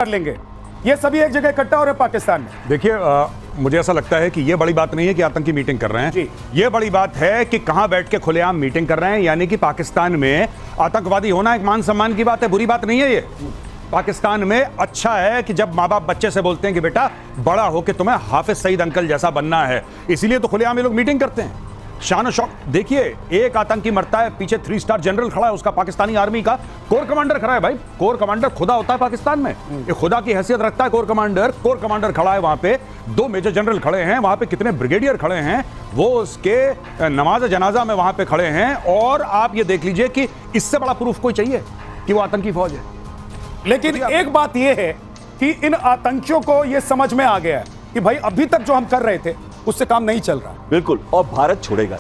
कर लेंगे। ये सभी एक जगह इकट्ठा हो रहे हैं पाकिस्तान में। देखिए, मुझे ऐसा लगता है कि ये बड़ी बात नहीं है कि आतंकी मीटिंग कर रहे हैं जी। ये बड़ी बात है कि कहां बैठ के खुलेआम मीटिंग कर रहे हैं, यानी कि पाकिस्तान में आतंकवादी होना एक मान सम्मान की बात है, बुरी बात नहीं है। ये पाकिस्तान में अच्छा है कि जब माँ बाप बच्चे से बोलते हैं कि बेटा बड़ा हो के तुम्हें हाफिज सईद अंकल जैसा बनना है, इसीलिए तो खुलेआम ये लोग मीटिंग करते हैं। शान और शौक। देखिए, एक आतंकी मरता है, पीछे 3 स्टार जनरल खड़ा है, उसका पाकिस्तानी आर्मी का कोर कमांडर खड़ा है। भाई, कोर कमांडर खुदा होता है पाकिस्तान में, ये खुदा की हैसियत रखता है कोर कमांडर। कोर कमांडर खड़ा है वहां पे, 2 मेजर जनरल खड़े हैं वहां पे, कितने ब्रिगेडियर खड़े हैं, वो उसके नमाज जनाजा में वहां पे खड़े हैं। और आप ये देख लीजिए कि इससे बड़ा प्रूफ कोई चाहिए कि वो आतंकी फौज है। लेकिन एक बात यह है कि इन आतंकियों को यह समझ में आ गया है कि भाई अभी तक जो हम कर रहे थे उससे काम नहीं चल रहा। बिल्कुल, और भारत छोड़ेगा।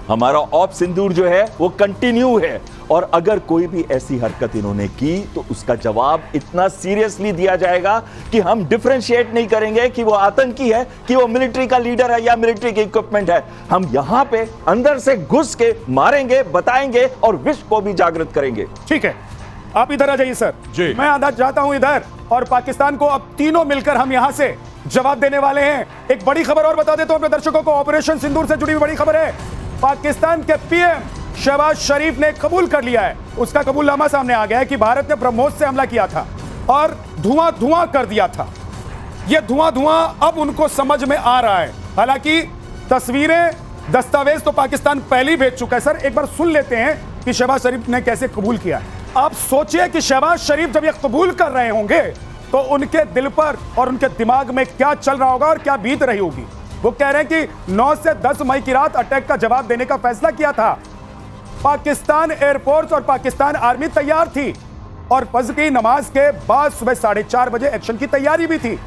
हमारा ऑप सिंदूर जो है वो कंटिन्यू है, और अगर कोई भी ऐसी हरकत इन्होंने की तो उसका जवाब इतना सीरियसली दिया जाएगा कि हम डिफरेंशिएट नहीं करेंगे कि वो आतंकी है, कि वो मिलिट्री का लीडर है या मिलिट्री की इक्विपमेंट है। हम यहां पे अंदर से घुस के मारेंगे, बताएंगे और विश्व को भी जागृत करेंगे। ठीक है, आप इधर आ जाइए सर जी। मैं आधा जाता हूं इधर, और पाकिस्तान को अब तीनों मिलकर हम यहां से जवाब देने वाले हैं। एक बड़ी खबर और बता देता हूं अपने दर्शकों को, ऑपरेशन सिंदूर से जुड़ी हुई बड़ी खबर है। पाकिस्तान के पीएम शहबाज शरीफ ने कबूल कर लिया है, उसका कबूलनामा सामने आ गया है कि भारत ने ब्रह्मोस से हमला किया था और धुआं धुआं कर दिया था। यह धुआं धुआं अब उनको समझ में आ रहा है। हालांकि तस्वीरें, दस्तावेज तो पाकिस्तान पहले ही भेज चुका है। सर एक बार सुन लेते हैं कि शहबाज शरीफ ने कैसे कबूल किया है। आप सोचिए कि शहबाज शरीफ जब ये कबूल कर रहे होंगे तो उनके दिल पर और उनके दिमाग में क्या चल रहा होगा और क्या बीत रही होगी। वो कह रहे हैं कि 9 से 10 मई की रात अटैक का जवाब देने का फैसला किया था। पाकिस्तान एयरफोर्स और पाकिस्तान आर्मी तैयार थी और फजर की नमाज के बाद सुबह 4:30 बजे एक्शन की तैयारी भी थी।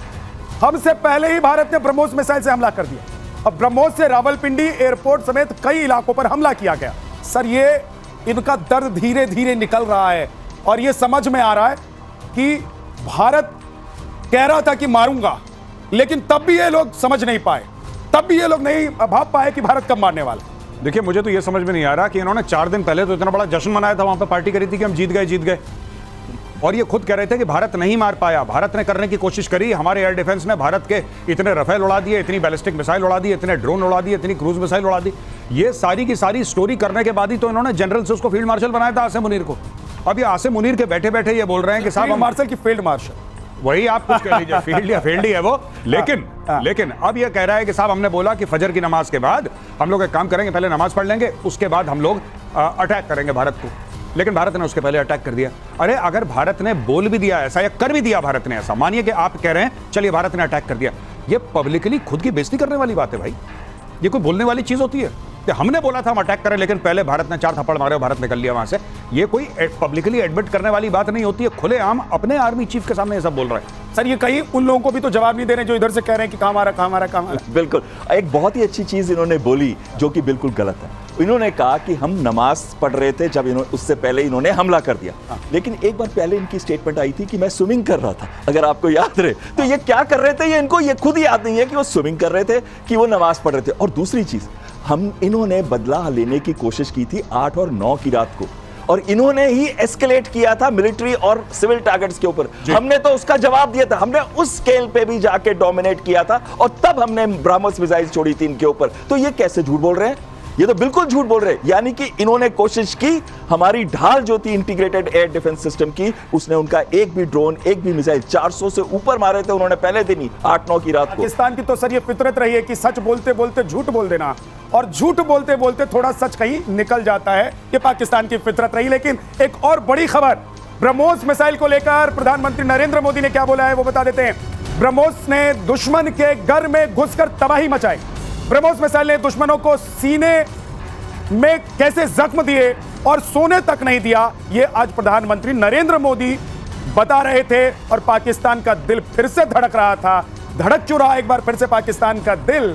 हमसे पहले ही भारत ने ब्रह्मोस मिसाइल से हमला कर दिया। अब ब्रह्मोस से रावलपिंडी एयरपोर्ट समेत कई इलाकों पर हमला किया गया। सर ये इनका दर्द धीरे धीरे निकल रहा है और यह समझ में आ रहा है कि भारत कह रहा था कि मारूंगा, लेकिन तब भी ये लोग समझ नहीं पाए, तब भी ये लोग नहीं भाप पाए कि भारत कब मारने वाला। देखिए, मुझे तो ये समझ में नहीं आ रहा कि इन्होंने 4 दिन पहले तो इतना बड़ा जश्न मनाया था, वहां पे पार्टी करी थी कि हम जीत गए, और ये खुद कह रहे थे कि भारत नहीं मार पाया। भारत ने करने की कोशिश करी, हमारे एयर डिफेंस ने भारत के इतने रफेल उड़ा दिए, इतनी बैलिस्टिक मिसाइल उड़ा दी, इतने ड्रोन उड़ा दिए, इतनी क्रूज मिसाइल उड़ा दी। ये सारी की सारी स्टोरी करने के बाद ही तो इन्होंने जनरल से उसको फील्ड मार्शल बनाया था, आसिम मुनीर को। अब ये आसिम मुनीर के बैठे बैठे ये बोल रहे हैं कि साहब मार्शल की फील्ड मार्शल, वही आप कुछ कह लीजिए, फील्ड या फील्ड ही है वो। लेकिन अब ये कह रहा है कि साहब हमने बोला कि फजर की नमाज के बाद हम लोग एक काम करेंगे, पहले नमाज पढ़ लेंगे, उसके बाद हम लोग अटैक करेंगे भारत को। लेकिन भारत ने उसके पहले अटैक कर दिया। अरे अगर भारत ने बोल भी दिया ऐसा या कर भी दिया भारत ने ऐसा, मानिए कि आप कह रहे हैं चलिए भारत ने अटैक कर दिया, ये पब्लिकली खुद की बेइज्जती करने वाली बात है भाई। ये कोई बोलने वाली चीज होती है कि हमने बोला था हम अटैक करें, लेकिन पहले भारत ने 4 थप्पड़ मारे और भारत निकल लिया वहां से। ये कोई पब्लिकली एडमिट करने वाली बात नहीं होती है। खुलेआम अपने आर्मी चीफ के सामने ये सब बोल रहे हैं। सर ये कहीं उन लोगों को भी तो जवाब नहीं दे रहे जो इधर से कह रहे हैं कि कहां मारा। बिल्कुल, एक बहुत ही अच्छी चीज इन्होंने बोली जो कि बिल्कुल गलत है। इन्होंने कहा कि हम नमाज पढ़ रहे थे जब उससे पहले इन्होंने हमला कर दिया। लेकिन एक बार पहले इनकी स्टेटमेंट आई थी कि मैं स्विमिंग कर रहा था, अगर आपको याद रहे। तो ये क्या कर रहे थे, इनको ये खुद ही याद नहीं है कि वो स्विमिंग कर रहे थे कि वो नमाज पढ़ रहे थे। और दूसरी चीज, इन्होंने बदला लेने की कोशिश की थी 8 और 9 की रात को, और इन्होंने ही एस्केलेट किया था मिलिट्री और सिविल टारगेट्स के ऊपर। हमने तो उसका जवाब दिया था, हमने उस स्केल पे भी जाके डोमिनेट किया था, और तब हमने ब्रह्मोस मिसाइल छोड़ी थी इनके ऊपर। तो ये कैसे झूठ बोल रहे हैं? ये तो बिल्कुल झूठ बोल रहे हैं। यानी कि इन्होंने कोशिश की, हमारी ढाल जो थी इंटीग्रेटेड एयर डिफेंस सिस्टम की, उसने उनका एक भी ड्रोन, एक भी मिसाइल 400 से ऊपर मारे थे उन्होंने पहले दिन ही, 8-9 की रात को। पाकिस्तान की तो सर ये फितरत रही है कि सच बोलते बोलते झूठ बोल देना, और झूठ बोलते बोलते थोड़ा सच कहीं निकल जाता है। ये पाकिस्तान की फितरत रही। लेकिन एक और बड़ी खबर, ब्रह्मोस मिसाइल को लेकर प्रधानमंत्री नरेंद्र मोदी ने क्या बोला है वो बता देते हैं। ब्रह्मोस ने दुश्मन के घर में घुसकर तबाही मचाई। ब्रह्मोस मिसाइल ने दुश्मनों को सीने में कैसे जख्म दिए और सोने तक नहीं दिया, ये आज प्रधानमंत्री नरेंद्र मोदी बता रहे थे। और पाकिस्तान का दिल फिर से धड़क रहा था, धड़क क्यों रहा एक बार फिर से पाकिस्तान का दिल,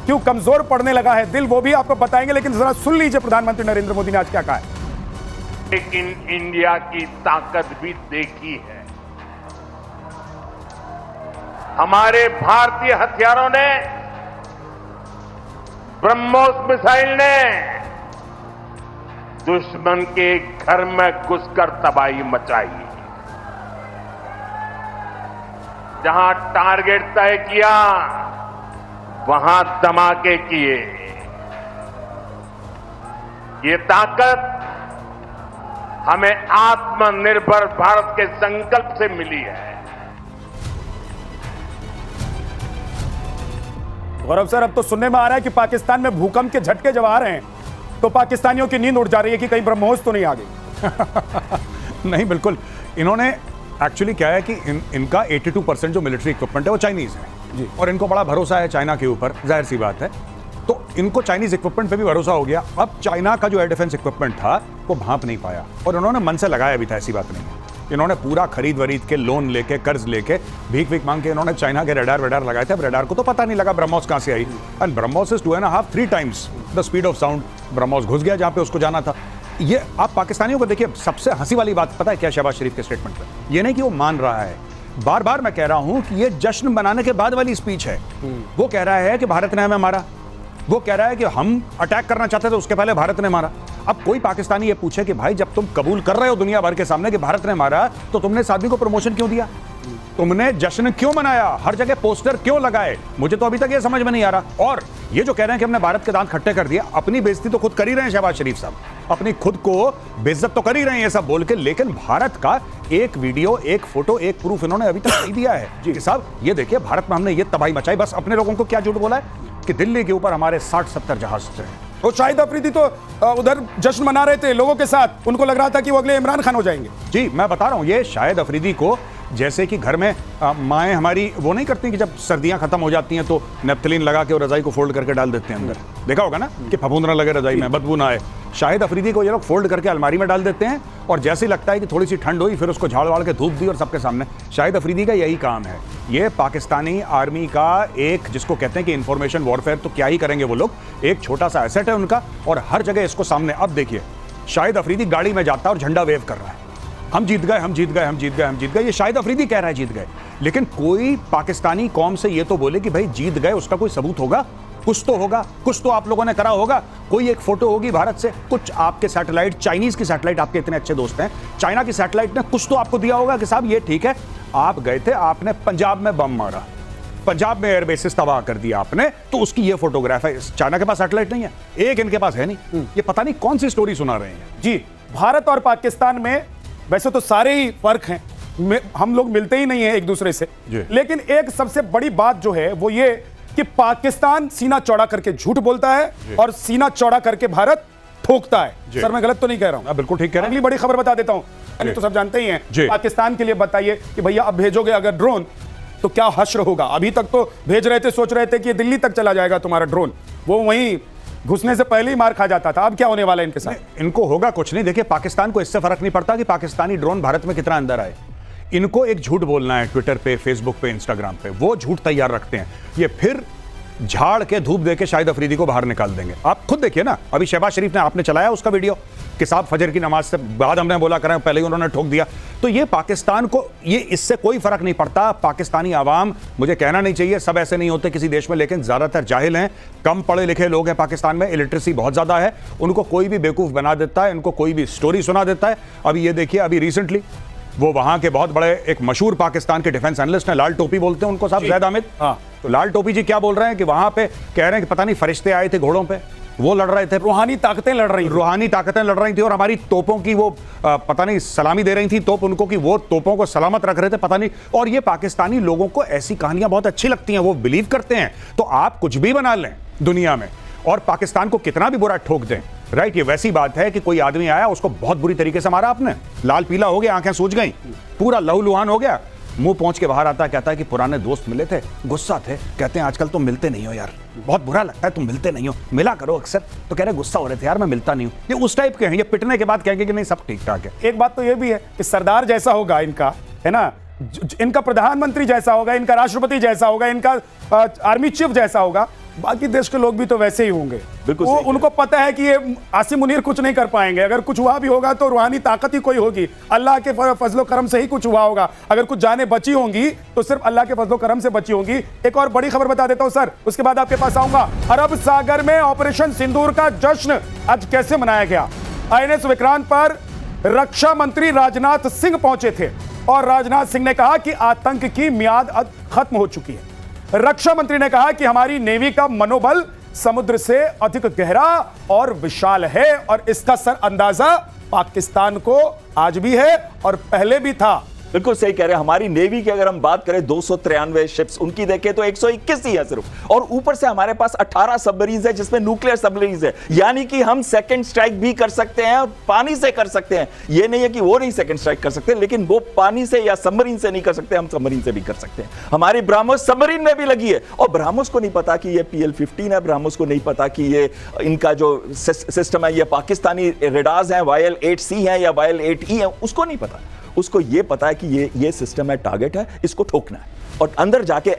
क्यों कमजोर पड़ने लगा है दिल, वो भी आपको बताएंगे। लेकिन जरा सुन लीजिए प्रधानमंत्री नरेंद्र मोदी ने आज क्या कहा है। लेकिन इंडिया की ताकत भी देखी है। हमारे भारतीय हथियारों ने, ब्रह्मोस मिसाइल ने दुश्मन के घर में घुसकर तबाही मचाई। जहां टारगेट तय किया वहां धमाके किए। ये ताकत हमें आत्मनिर्भर भारत के संकल्प से मिली है। गौरव सर, अब तो सुनने में आ रहा है कि पाकिस्तान में भूकंप के झटके जब आ रहे हैं तो पाकिस्तानियों की नींद उड़ जा रही है कि कहीं ब्रह्मोस तो नहीं आ गई। नहीं, बिल्कुल। इन्होंने एक्चुअली क्या है कि इनका 82% जो मिलिट्री इक्विपमेंट है वो चाइनीज है जी। और इनको बड़ा भरोसा है चाइना के ऊपर, जाहिर सी बात है। तो इनको चाइनीज इक्विपमेंट पे भी भरोसा हो गया। अब चाइना का जो एयर डिफेंस इक्विपमेंट था वो भांप नहीं पाया और उन्होंने मन से लगाया भी था, ऐसी बात नहीं है। इन्होंने पूरा खरीद वरीद के, लोन लेके, कर्ज लेके, भीख भीख मांग के इन्होंने चाइना के रडार वेडार लगाए थे। अब रडार को तो पता नहीं लगा ब्रह्मोस कहां से आई, and BrahMos is 2.5-3 times the speed of sound. BrahMos घुस गया जहां पे उसको जाना था। ये आप पाकिस्तानियों को देखिए, सबसे हंसी वाली बात पता है क्या शहबाज शरीफ के स्टेटमेंट पे? ये नहीं कि वो मान रहा है, बार बार मैं कह रहा हूं कि ये जश्न मनाने के बाद वाली स्पीच है। वो कह रहा है कि भारत ने हमें मारा, वो कह रहा है कि हम अटैक करना चाहते थे, उसके पहले भारत ने मारा। अब कोई पाकिस्तानी ये पूछे कि भाई जब तुम कबूल कर रहे हो दुनिया भर के सामने कि भारत ने मारा, तो तुमने इस आदमी को प्रमोशन क्यों दिया? तुमने जश्न क्यों मनाया? हर जगह पोस्टर क्यों लगाए? मुझे तो अभी तक ये समझ में नहीं आ रहा। और ये जो कह रहे हैं कि हमने भारत के दांत खट्टे कर दिया, अपनी बेइज्जती तो खुद कर ही रहे हैं शहबाज शरीफ साहब, अपनी खुद को बेइज्जत तो कर ही रहे हैं ये सब बोल के। लेकिन भारत का एक वीडियो, एक फोटो, एक प्रूफ इन्होंने अभी तक नहीं दिया है कि साहब ये देखिए भारत में हमने ये तबाही मचाई। बस अपने लोगों को क्या झूठ बोला है कि दिल्ली के ऊपर हमारे 60-70 जहाज थे। तो शाहिद अफरीदी तो उधर जश्न मना रहे थे लोगों के साथ, उनको लग रहा था कि वो अगले इमरान खान हो जाएंगे। जी, मैं बता रहा हूं, ये शाहिद अफरीदी को जैसे कि घर में माएँ हमारी वो नहीं करती कि जब सर्दियां खत्म हो जाती हैं तो नेप्थलीन लगा के और रजाई को फोल्ड करके डाल देते हैं अंदर। देखा होगा ना कि फफूंद ना लगे रजाई में, बदबू ना आए। शाहिद अफरीदी को ये लोग फोल्ड करके अलमारी में डाल देते हैं और जैसे ही लगता है कि थोड़ी सी ठंड हुई फिर उसको झाड़ वाड़ के धूप दी और सबके सामने। शाहिद अफरीदी का यही काम है। ये पाकिस्तानी आर्मी का एक, जिसको कहते हैं कि इंफॉर्मेशन वॉरफेयर, तो क्या ही करेंगे वो लोग, एक छोटा सा एसेट है उनका और हर जगह इसको सामने। अब देखिए शाहिद अफरीदी गाड़ी में जाता है और झंडा वेव कर रहा है, हम जीत गए, हम जीत गए, हम जीत गए, हम जीत गए। ये शाहिद अफरीदी कह रहा है जीत गए, लेकिन कोई पाकिस्तानी कौम से ये तो बोले कि भाई जीत गए, उसका कोई सबूत होगा? कुछ तो होगा, कुछ तो आप लोगों ने करा होगा। कोई एक फोटो होगी भारत से, कुछ आपके सैटेलाइट, चाइनीज की सैटेलाइट, आपके इतने अच्छे दोस्त हैं, चाइना की सैटेलाइट ने कुछ तो आपको दिया होगा कि साहब ये ठीक है, आप गए थे, आपने पंजाब में बम मारा, पंजाब में एयरबेसिस तबाह कर दिया आपने, तो उसकी ये फोटोग्राफ है। चाइना के पास सैटेलाइट नहीं है, एक इनके पास है नहीं। ये पता नहीं कौन सी स्टोरी सुना रहे हैं जी। भारत और पाकिस्तान में वैसे तो सारे ही फर्क हैं, हम लोग मिलते ही नहीं हैं एक दूसरे से, लेकिन एक सबसे बड़ी बात जो है वो ये कि पाकिस्तान सीना चौड़ा करके झूठ बोलता है और सीना चौड़ा करके भारत ठोकता है। सर मैं गलत तो नहीं कह रहा हूं? बिल्कुल ठीक कह रहे हैं। अगली बड़ी खबर बता देता हूं, तो सब जानते ही हैं। पाकिस्तान के लिए बताइए कि भैया अब भेजोगे अगर ड्रोन तो क्या हश्र होगा। अभी तक तो भेज रहे थे, सोच रहे थे कि दिल्ली तक चला जाएगा तुम्हारा ड्रोन, वो वहीं घुसने से पहले ही मार खा जाता था। अब क्या होने वाला है इनके साथ? इनको होगा कुछ नहीं। देखिए पाकिस्तान को इससे फर्क नहीं पड़ता कि पाकिस्तानी ड्रोन भारत में कितना अंदर आए। इनको एक झूठ बोलना है ट्विटर पे, फेसबुक पे, इंस्टाग्राम पे, वो झूठ तैयार रखते हैं। ये फिर झाड़ के धूप दे के शाहिद अफरीदी को बाहर निकाल देंगे। आप खुद देखिए ना, अभी शहबाज शरीफ ने आपने चलाया उसका वीडियो कि साहब फजर की नमाज से बाद हमने बोला करें, पहले ही उन्होंने ठोक दिया। तो ये पाकिस्तान को, ये इससे कोई फर्क नहीं पड़ता। पाकिस्तानी आवाम, मुझे कहना नहीं चाहिए सब ऐसे नहीं होते किसी देश में, लेकिन ज्यादातर जाहिल हैं, कम पढ़े लिखे लोग हैं पाकिस्तान में, इलिटरेसी बहुत ज्यादा है। उनको कोई भी बेवकूफ बना देता है, इनको कोई भी स्टोरी सुना देता है। अभी ये देखिए, अभी रिसेंटली वो वहां के बहुत बड़े एक मशहूर पाकिस्तान के डिफेंस एनालिस्ट हैं, लाल टोपी बोलते हैं उनको साहब, जैद हामिद। तो लाल टोपी जी क्या बोल रहे हैं कि वहां पे कह रहे हैं कि पता नहीं फरिश्ते आए थे घोड़ों पे, वो लड़ रहे थे, रूहानी ताकतें लड़ रही थी और हमारी तोपों की वो पता नहीं सलामी दे रही थी तोप उनको, कि वो तोपों को सलामत रख रहे थे, पता नहीं। और ये पाकिस्तानी लोगों को ऐसी कहानियां बहुत अच्छी लगती हैं, वो बिलीव करते हैं। तो आप कुछ भी बना लें दुनिया में और पाकिस्तान को कितना भी बुरा ठोक दें, राइट। ये वैसी बात है कि कोई आदमी आया, उसको बहुत बुरी तरीके से मारा आपने, लाल पीला हो गया, आंखें सूज गई, पूरा लहूलुहान हो गया, मुंह पहुंच के बाहर आता है, कहता है कि पुराने दोस्त मिले थे, गुस्सा थे, कहते हैं आजकल तुम मिलते नहीं हो यार, बहुत बुरा लगता है तुम मिलते नहीं हो, मिला करो अक्सर। तो कह रहे गुस्सा हो रहे थे यार, मैं मिलता नहीं हूं। ये उस टाइप के हैं। ये पिटने के बाद कहेंगे कि नहीं सब ठीक ठाक है। एक बात तो ये भी है कि सरदार जैसा होगा इनका, है ना, इनका प्रधानमंत्री जैसा होगा, इनका राष्ट्रपति जैसा होगा, इनका आर्मी चीफ जैसा होगा, बाकी देश के लोग भी तो वैसे ही होंगे। वो उनको पता है कि ये आसिम मुनीर कुछ नहीं कर पाएंगे, अगर कुछ हुआ भी होगा तो रूहानी ताकत ही कोई होगी, अल्लाह के फजलो करम से ही कुछ हुआ होगा। अगर कुछ जाने बची होंगी तो सिर्फ अल्लाह के फजलो करम से बची होंगी। एक और बड़ी खबर बता देता हूं सर, उसके बाद आपके पास आऊंगा। अरब सागर में ऑपरेशन सिंदूर का जश्न आज कैसे मनाया गया। INS विक्रांत पर रक्षा मंत्री राजनाथ सिंह पहुंचे थे। और राजनाथ सिंह ने कहा कि आतंक की मियाद अब खत्म हो चुकी है। रक्षा मंत्री ने कहा कि हमारी नेवी का मनोबल समुद्र से अधिक गहरा और विशाल है और इसका सर अंदाजा पाकिस्तान को आज भी है और पहले भी था। बिल्कुल सही कह रहे हैं। हमारी नेवी की अगर हम बात करें 293 शिप्स, उनकी देखें तो 121 ही है सिर्फ, और ऊपर से हमारे पास 18 सबमरीन है जिसमें न्यूक्लियर सबमरीन है, यानी कि हम सेकंड स्ट्राइक भी कर सकते हैं और पानी से कर सकते हैं। ये नहीं है कि वो नहीं सेकंड स्ट्राइक कर सकते, लेकिन वो पानी से या सबमरीन से नहीं कर सकते, हम सबमरीन से भी कर सकते हैं। हमारी ब्रह्मोस सबमरीन में भी लगी है और ब्रह्मोस को नहीं पता कि ये PL-15 है, ब्रह्मोस को नहीं पता कि ये इनका जो सिस्टम है ये पाकिस्तानी रेडार्स हैं, YL-8C है या YL-8E है, उसको नहीं पता। उसको ये पता है कि ये सिस्टम है, टारगेट है, इसको ठोकना है और अंदर जाके